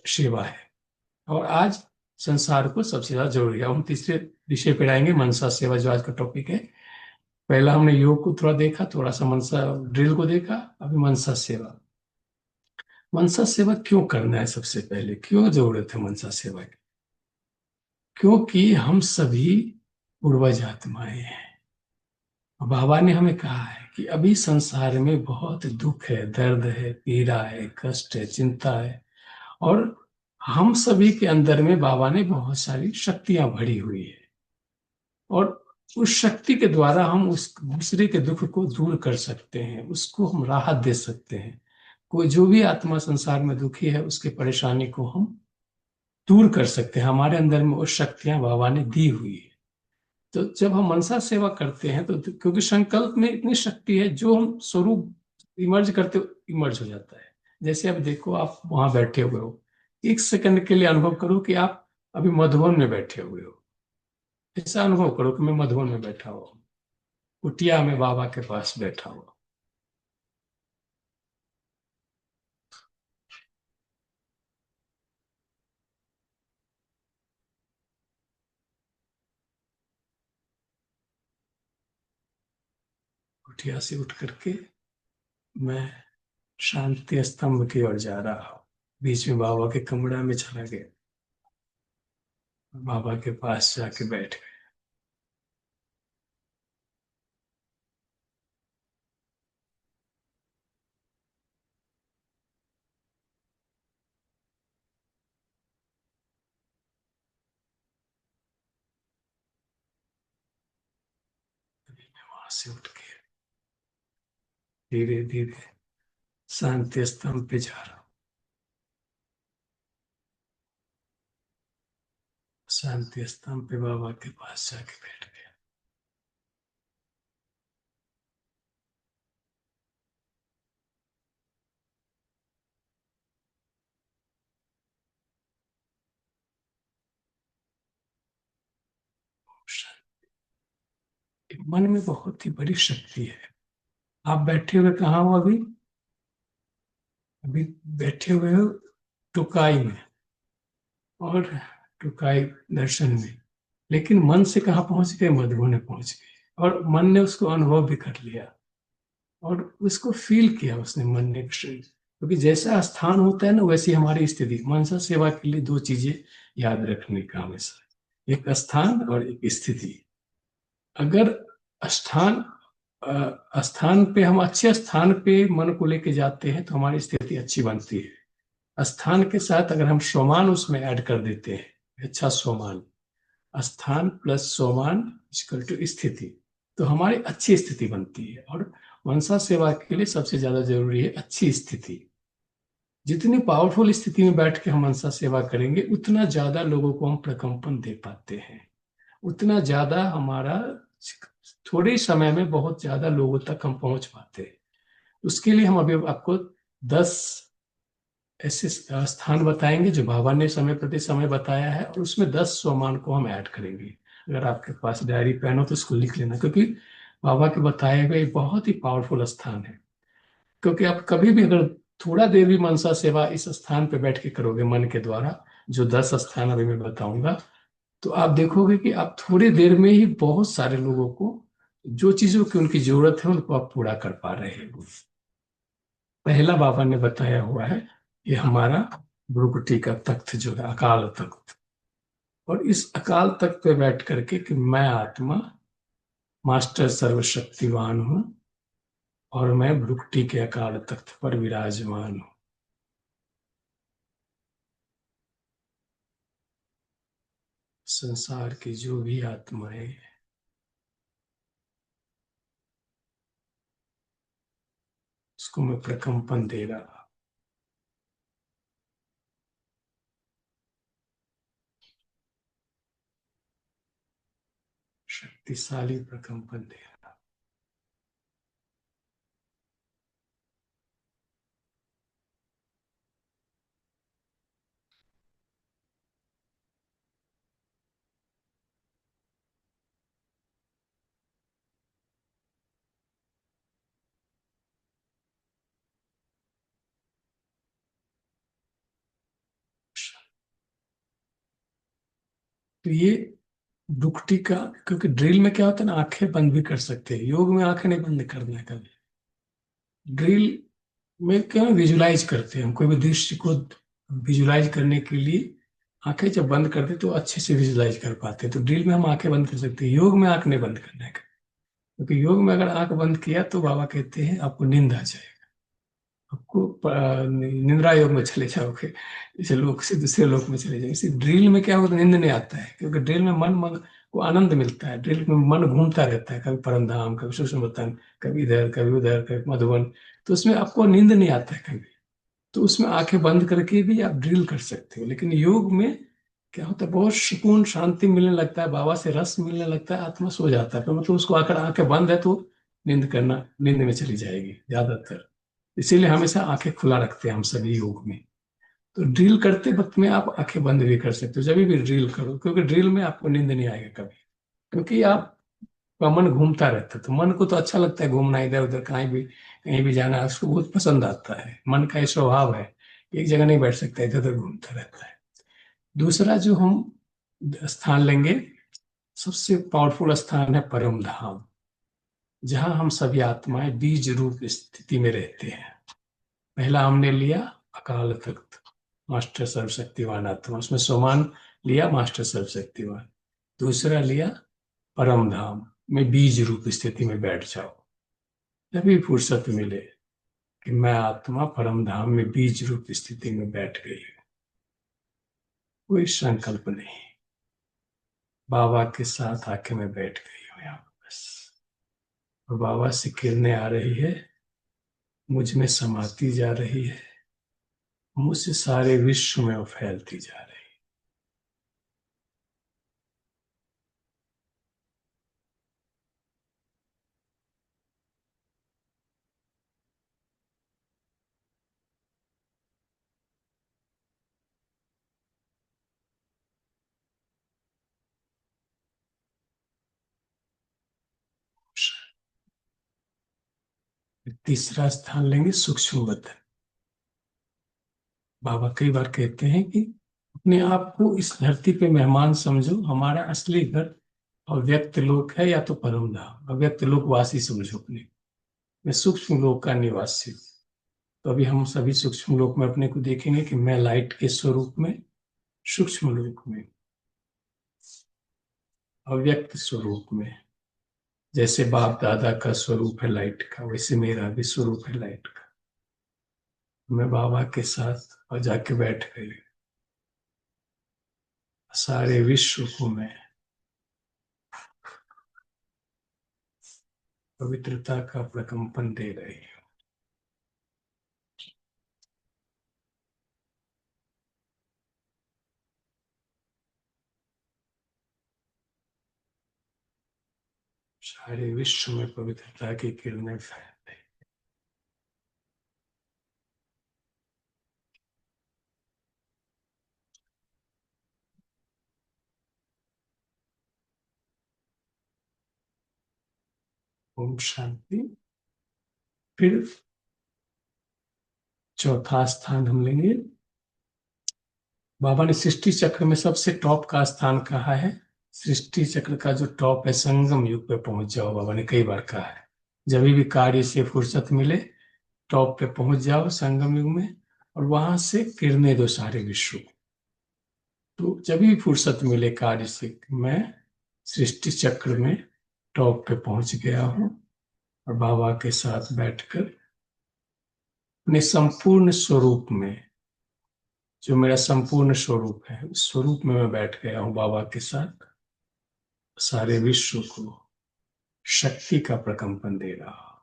सेवा है। और आज संसार को सबसे ज्यादा जरूरी है। हम तीसरे विषय पे आएंगे, मनसा सेवा, जो आज का टॉपिक है। पहला हमने योग को थोड़ा देखा, थोड़ा सा मनसा ड्रिल को देखा, अभी मनसा सेवा। मनसा सेवा क्यों करना है? सबसे पहले क्यों जरूरत है मनसा सेवा की? क्योंकि हम सभी पूर्वज आत्माएं हैं। बाबा ने हमें कहा है कि अभी संसार में बहुत दुख है, दर्द है, पीड़ा है, कष्ट है, चिंता है। और हम सभी के अंदर में बाबा ने बहुत सारी शक्तियां भरी हुई है। और उस शक्ति के द्वारा हम उस दूसरे के दुख को दूर कर सकते हैं, उसको हम राहत दे सकते हैं। कोई जो भी आत्मा संसार में दुखी है, उसकी परेशानी को हम दूर कर सकते हैं। हमारे अंदर में वो शक्तियां बाबा ने दी हुई है। तो जब हम मनसा सेवा करते हैं तो क्योंकि संकल्प में इतनी शक्ति है, जो हम स्वरूप इमर्ज करते इमर्ज हो जाता है। जैसे अब देखो, आप वहां बैठे हुए हो, एक सेकंड के लिए अनुभव करो कि आप अभी मधुबन में बैठे हुए हो। ऐसा अनुभव करो कि मैं मधुबन में बैठा हुआ हूँ, कुटिया में बाबा के पास बैठा हुआ। कुटिया से उठ करके मैं शांति स्तंभ की ओर जा रहा हूँ। बीच में बाबा के कमरा में चला गया, बाबा के पास जाके बैठ गया। वहां से उठ के धीरे धीरे शांति स्तंभ पे जा रहा हूँ। शांति स्तंभ पे बाबा के पास जाके बैठ गया। मन में बहुत ही बड़ी शक्ति है। आप बैठे हुए कहाँ हो अभी? अभी बैठे हुए हो टुकाई में, और टुकाई दर्शन में। लेकिन मन से कहाँ पहुंच गए? मधुबन में पहुंच गए, और मन ने उसको अनुभव भी कर लिया, और उसको फील किया उसने, मन ने क्योंकि जैसा स्थान होता है ना, वैसी हमारी स्थिति। मनसा सेवा के लिए दो चीजें याद रखने का हमेशा, एक स्थान और एक स्थिति। अगर स्थान स्थान पे, हम अच्छे स्थान पे मन को लेके जाते हैं तो हमारी स्थिति अच्छी बनती है। स्थान के साथ अगर हम सोमान उसमें ऐड कर देते हैं, अच्छा सोमान, स्थान प्लस सोमान इक्वल टू स्थिति, तो हमारी अच्छी स्थिति बनती है। और मनसा सेवा के लिए सबसे ज्यादा जरूरी है अच्छी स्थिति। जितनी पावरफुल स्थिति में बैठ के हम मनसा सेवा करेंगे, उतना ज्यादा लोगों को हम प्रकंपन दे पाते हैं, उतना ज्यादा हमारा, थोड़े समय में बहुत ज्यादा लोगों तक हम पहुंच पाते हैं। उसके लिए हम अभी आपको 10 ऐसे स्थान बताएंगे जो बाबा ने समय प्रति समय बताया है, और उसमें 10 सोमान को हम ऐड करेंगे। अगर आपके पास डायरी पेन हो तो इसको लिख लेना, क्योंकि बाबा के बताए हुए बहुत ही पावरफुल स्थान है। क्योंकि आप कभी भी अगर थोड़ा देर भी मनसा सेवा इस स्थान पे बैठ के करोगे मन के द्वारा, जो 10 स्थान अभी मैं बताऊंगा, तो आप देखोगे कि आप थोड़ी देर में ही बहुत सारे लोगों को जो चीजों की उनकी जरूरत है उनको आप पूरा कर पा रहे हो। पहला बाबा ने बताया हुआ है, ये हमारा भ्रुकुटी का तख्त जो है, अकाल तख्त। और इस अकाल तख्त पे बैठ करके कि मैं आत्मा मास्टर सर्वशक्तिवान हूँ, और मैं भ्रुकुटी के अकाल तख्त पर विराजमान हूँ। संसार की जो भी आत्माएं, उसको मैं प्रकंपन दे रहा, शक्तिशाली प्रकंपन दे रहा। तो ये दुखटी का, क्योंकि ड्रिल में क्या होता है ना, आंखें बंद भी कर सकते हैं, योग में आंखें नहीं बंद करना है कभी। ड्रिल में क्या विजुलाइज करते हैं हम, कोई भी दृश्य को विजुलाइज करने के लिए आंखें जब बंद करते हैं तो अच्छे से विजुलाइज कर पाते हैं। तो ड्रिल में हम आंखें बंद कर सकते हैं, योग में आंख नहीं बंद करना है। क्योंकि योग में अगर आंख बंद किया तो बाबा कहते हैं आपको नींद आ जाएगी, आपको निद्रा योग में चले जाओगे, इसे लोग से दूसरे लोक में चले जाओगे। इसी ड्रिल में क्या होता है, नींद नहीं आता है, क्योंकि ड्रिल में मन को आनंद मिलता है। ड्रिल में मन घूमता रहता है, कभी परमधाम, कभी सुषुम्नातन, कभी इधर कभी उधर, कभी मधुबन। तो उसमें आपको नींद नहीं आता है कभी। तो उसमें आंखें बंद करके भी आप ड्रिल कर सकते हो। लेकिन योग में क्या होता है, बहुत सुकून शांति मिलने लगता है, बाबा से रस मिलने लगता है, आत्मा सो जाता है। तो मतलब उसको आकर आंखें बंद है तो नींद में चली जाएगी ज्यादातर। इसीलिए हमेशा आंखें खुला रखते हैं हम सभी योग में। तो ड्रिल करते वक्त में आप आंखें बंद भी कर सकते हो, जब भी ड्रिल करो, क्योंकि ड्रिल में आपको नींद नहीं आएगा कभी। क्योंकि आपका मन घूमता रहता है, तो मन को तो अच्छा लगता है घूमना, इधर उधर कहीं भी जाना उसको बहुत पसंद आता है। मन का ये स्वभाव है, एक जगह नहीं बैठ सकता, इधर उधर घूमता रहता है। दूसरा जो हम स्थान लेंगे, सबसे पावरफुल स्थान है परम धाम, जहां हम सभी आत्माएं बीज रूप स्थिति में रहते हैं। पहला हमने लिया अकाल तख्त, मास्टर सर्वशक्तिवान आत्मा, उसमें सोमान लिया मास्टर सर्वशक्तिवान। दूसरा लिया परम धाम में बीज रूप स्थिति में बैठ जाओ। जब भी फुर्सत मिले कि मैं आत्मा परम धाम में बीज रूप स्थिति में बैठ गई हूँ, कोई संकल्प नहीं, बाबा के साथ आके मैं बैठ गई हूँ यहाँ पर बस। और बाबा से किरणें आ रही है, मुझ में समाती जा रही है, मुझसे सारे विश्व में वो फैलती जा रही है। तीसरा स्थान लेंगे सूक्ष्म बदन। बाबा कई बार कहते हैं कि अपने आप को इस धरती पे मेहमान समझो, हमारा असली घर अव्यक्त लोक है या तो परम धाम, अव्यक्त लोक वासी समझो अपने। मैं सूक्ष्म लोक का निवासी हूँ। तो अभी हम सभी सूक्ष्म लोक में अपने को देखेंगे कि मैं लाइट के स्वरूप में सूक्ष्म लोक में, अव्यक्त स्वरूप में, जैसे बाप दादा का स्वरूप है लाइट का, वैसे मेरा भी स्वरूप है लाइट का। मैं बाबा के साथ और जाके बैठ गई, सारे विश्व को मैं पवित्रता का प्रकंपन दे रही हूँ। सारे विश्व में पवित्रता की किरणें फैल रही। ओम शांति। फिर चौथा स्थान हम लेंगे, बाबा ने सृष्टि चक्र में सबसे टॉप का स्थान कहा है। सृष्टि चक्र का जो टॉप है, संगम युग पे पहुंच जाओ, बाबा ने कई बार कहा है। जब भी कार्य से फुर्सत मिले टॉप पे पहुंच जाओ संगम युग में, और वहां से किरणें दो सारे विश्व को। तो जब भी फुर्सत मिले कार्य से, मैं सृष्टि चक्र में टॉप पे पहुंच गया हूँ, और बाबा के साथ बैठकर अपने संपूर्ण स्वरूप में, जो मेरा संपूर्ण स्वरूप है, उस स्वरूप में मैं बैठ गया हूँ बाबा के साथ, सारे विश्व को शक्ति का प्रकंपन दे रहा हूं।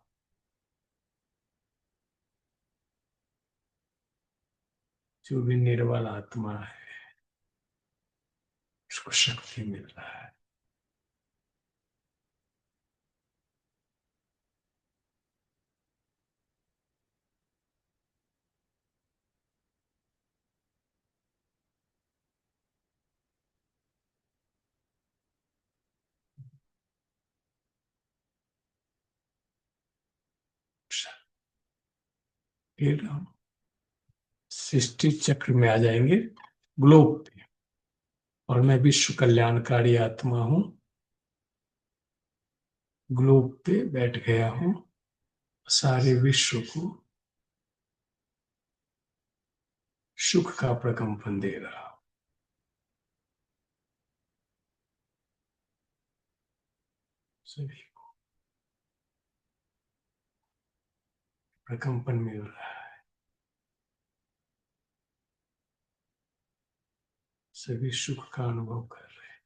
जो भी निर्बल आत्मा है उसको शक्ति मिल रहा है। फिर हम सृष्टि चक्र में आ जाएंगे, ग्लोब पे। और मैं विश्व कल्याणकारी आत्मा हूं, ग्लोब पे बैठ गया हूं, सारे विश्व को सुख का प्रकंपन दे रहा हूं। सभी को प्रकंपन मिल रहा है, सभी सुख का अनुभव कर रहे हैं।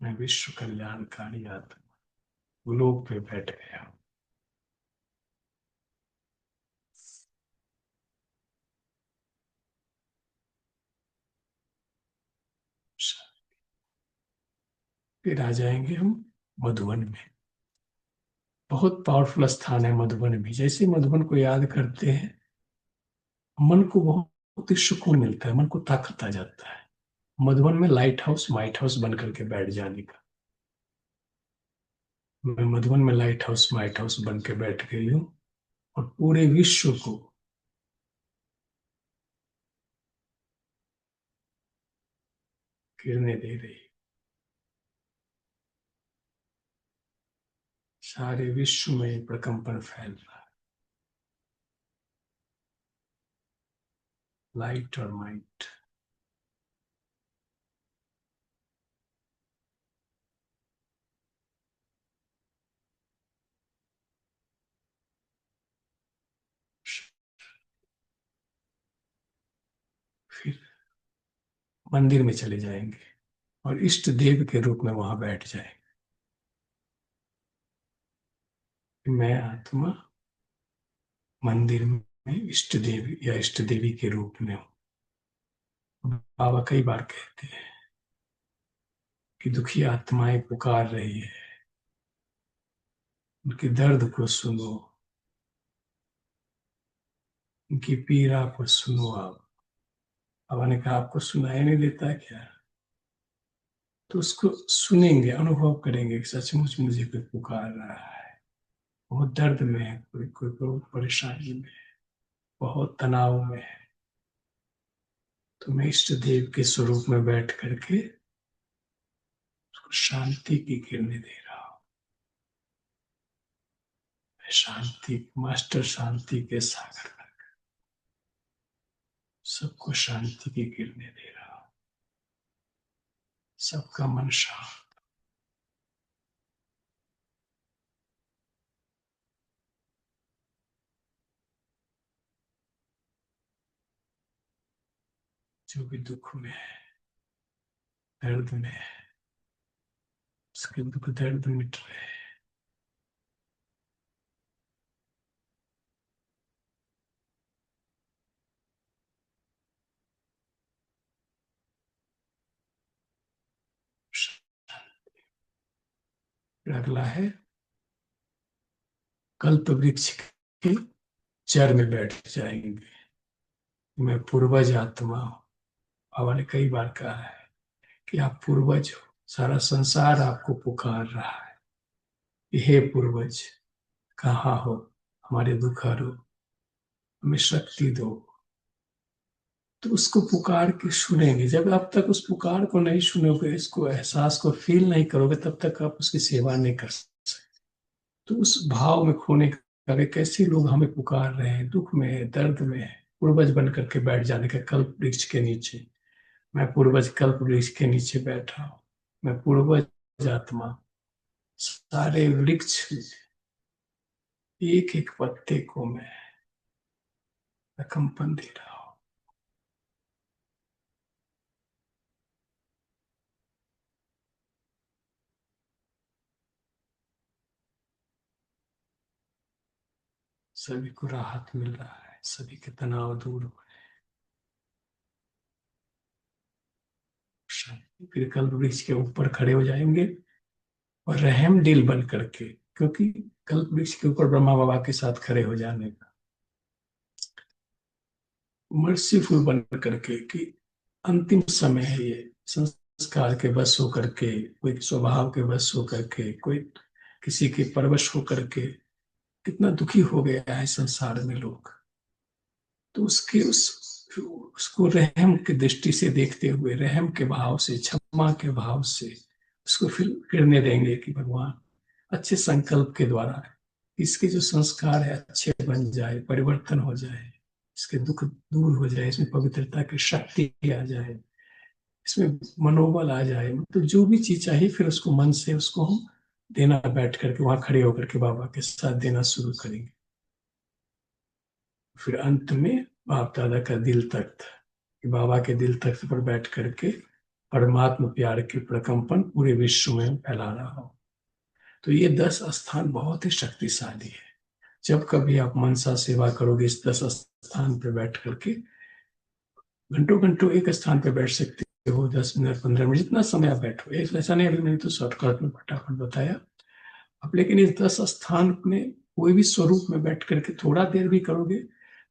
मैं विश्व कल्याणकारी आत्मा ग्लोब पे बैठ गया हूं। फिर आ जाएंगे हम मधुबन में। बहुत पावरफुल स्थान है मधुबन भी। जैसे मधुबन को याद करते हैं, मन को बहुत ही सुकून मिलता है, मन को ताकत आ जाता है। मधुबन में लाइट हाउस माइट हाउस बन करके बैठ जाने का। मैं मधुबन में लाइट हाउस माइट हाउस बन के बैठ गई हूँ और पूरे विश्व को गिरने दे रही। सारे विश्व में प्रकंपन फैल रहा है, लाइट और माइट। फिर मंदिर में चले जाएंगे और इष्ट देव के रूप में वहां बैठ जाएंगे। मैं आत्मा मंदिर में इष्ट देव या इष्ट देवी के रूप में हूँ। बाबा कई बार कहते हैं कि दुखी आत्माएं पुकार रही है, उनके दर्द को सुनो, उनकी पीड़ा को सुनो। आप बाबा ने कहा आपको सुनाई नहीं देता क्या? तो उसको सुनेंगे, अनुभव करेंगे कि सचमुच मुझे कोई पुकार रहा है, बहुत दर्द में है, कोई कोई बहुत परेशानी में है, बहुत तनाव में है। तो मैं इष्ट देव के स्वरूप में बैठ करके उसको शांति की किरणें दे रहा हूँ। मैं शांति मास्टर, शांति के सागर में सबको शांति की किरणें दे रहा हूँ। सबका मन शांत। जो भी दुख में है, दर्द में है, उसके दुख दर्द मिट रहे हैं। अगला है कल्प वृक्ष के जड़ में बैठ जाएंगे। मैं पूर्वज आत्मा हूँ। बाबा ने कई बार कहा है कि आप पूर्वज हो, सारा संसार आपको पुकार रहा है, हे पूर्वज कहाँ हो, हमारे दुख हरो, हमें शक्ति दो। तो उसको पुकार के सुनेंगे। जब आप तक उस पुकार को नहीं सुनोगे, इसको एहसास को फील नहीं करोगे, तब तक आप उसकी सेवा नहीं कर सकते। तो उस भाव में खोने का कि कैसे लोग हमें पुकार रहे हैं, दुख में है, दर्द में है, पूर्वज बन करके बैठ जाने का। कल्प वृक्ष के नीचे मैं पूर्वज कल्प वृक्ष के नीचे बैठा हूँ। मैं पूर्वज आत्मा सारे वृक्ष एक एक पत्ते को मैं कंपन दे रहा हूँ। सभी को राहत मिल रहा है, सभी के तनाव दूर हो रहे। फिर कल्प वृक्ष के ऊपर खड़े हो जाएंगे और रहम दिल बन करके, क्योंकि कल्प वृक्ष के ऊपर ब्रह्मा बाबा के साथ खड़े हो जाने का, मर्सीफुल बन करके कि अंतिम समय है ये, संस्कार के बस होकर के, कोई स्वभाव के बस होकर के, कोई किसी के परवश होकर के, कितना दुखी हो गया है संसार में लोग, तो उसको रहम की दृष्टि से देखते हुए, रहम के भाव से, क्षमा के भाव से उसको फिर गिरने देंगे कि भगवान अच्छे संकल्प के द्वारा इसके जो संस्कार है अच्छे बन जाए, परिवर्तन हो जाए, इसके दुख दूर हो जाए, इसमें पवित्रता की शक्ति आ जाए, इसमें मनोबल आ जाए, मतलब जो भी चीज चाहिए फिर उसको मन से उसको हम देना, बैठ करके वहां खड़े होकर के बाबा के साथ देना शुरू करेंगे। फिर अंत में बाप दादा का दिल तख्त, बाबा के दिल तख्त पर बैठ करके परमात्मा प्यार के प्रकंपन पूरे विश्व में फैला रहा हो। तो ये 10 स्थान बहुत ही शक्तिशाली है। जब कभी आप मनसा सेवा करोगे इस 10 स्थान पर बैठ करके, घंटों घंटों एक स्थान पर बैठ सकते हो, 10 मिनट 15 मिनट जितना समय आप बैठो, ऐसा नहीं, अभी मैंने तो शॉर्टकट में फटाफट बताया अब, लेकिन इस 10 स्थान में कोई भी स्वरूप में बैठ करके थोड़ा देर भी करोगे,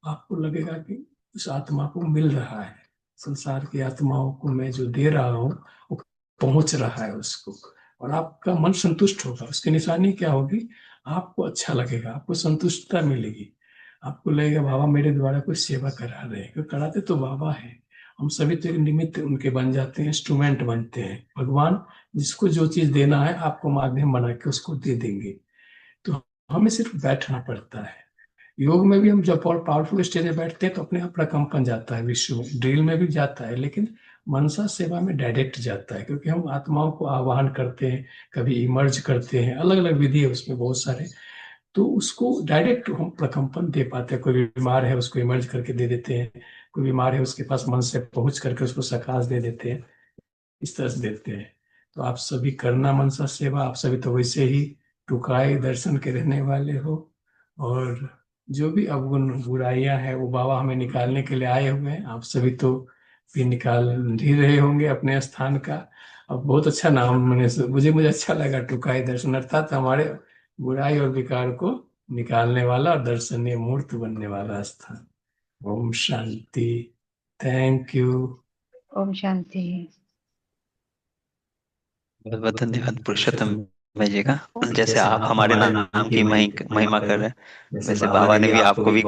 आपको लगेगा कि उस आत्मा को मिल रहा है, संसार की आत्माओं को मैं जो दे रहा हूँ वो पहुंच रहा है उसको, और आपका मन संतुष्ट होगा। उसकी निशानी क्या होगी, आपको अच्छा लगेगा, आपको संतुष्टता मिलेगी, आपको लगेगा बाबा मेरे द्वारा कोई सेवा करा रहे हैं, क्योंकि कराते तो बाबा है, हम सभी तो एक निमित्त उनके बन जाते हैं, इंस्ट्रूमेंट बनते हैं। भगवान जिसको जो चीज देना है आपको माध्यम बना के उसको दे देंगे, तो हमें सिर्फ बैठना पड़ता है। योग में भी हम जब और पावरफुल स्टेज में बैठते हैं तो अपने आप प्रकंपन जाता है विश्व में, ड्रिल में भी जाता है, लेकिन मनसा सेवा में डायरेक्ट जाता है, क्योंकि हम आत्माओं को आह्वान करते हैं, कभी इमर्ज करते हैं, अलग अलग विधि है उसमें बहुत सारे, तो उसको डायरेक्ट हम प्रकंपन दे पाते हैं। कोई बीमार है उसको इमर्ज करके दे देते हैं, कोई बीमार है उसके पास मन से पहुंच करके उसको सकाश दे देते हैं, इस तरह से देते हैं। तो आप सभी करना मनसा सेवा, आप सभी तो वैसे ही टुकाई दर्शन के रहने वाले हो, और जो भी अवगुण बुराइयां हैं वो बाबा हमें निकालने के लिए आए हुए हैं, आप सभी तो भी निकाल ही रहे होंगे अपने स्थान का। अब बहुत अच्छा नाम मुझे अच्छा लगा, टुकाई दर्शन, अर्थात हमारे बुराई और विकार को निकालने वाला और दर्शनीय मूर्त बनने वाला स्थान। ओम शांति। Thank you. ओम शांति। बहुत बहुत धन्यवाद पुरुषोत्तम भाई जी का। जैसे आप हमारे नाम की महिमा कर रहे हैं, वैसे बाबा ने भी आपको भी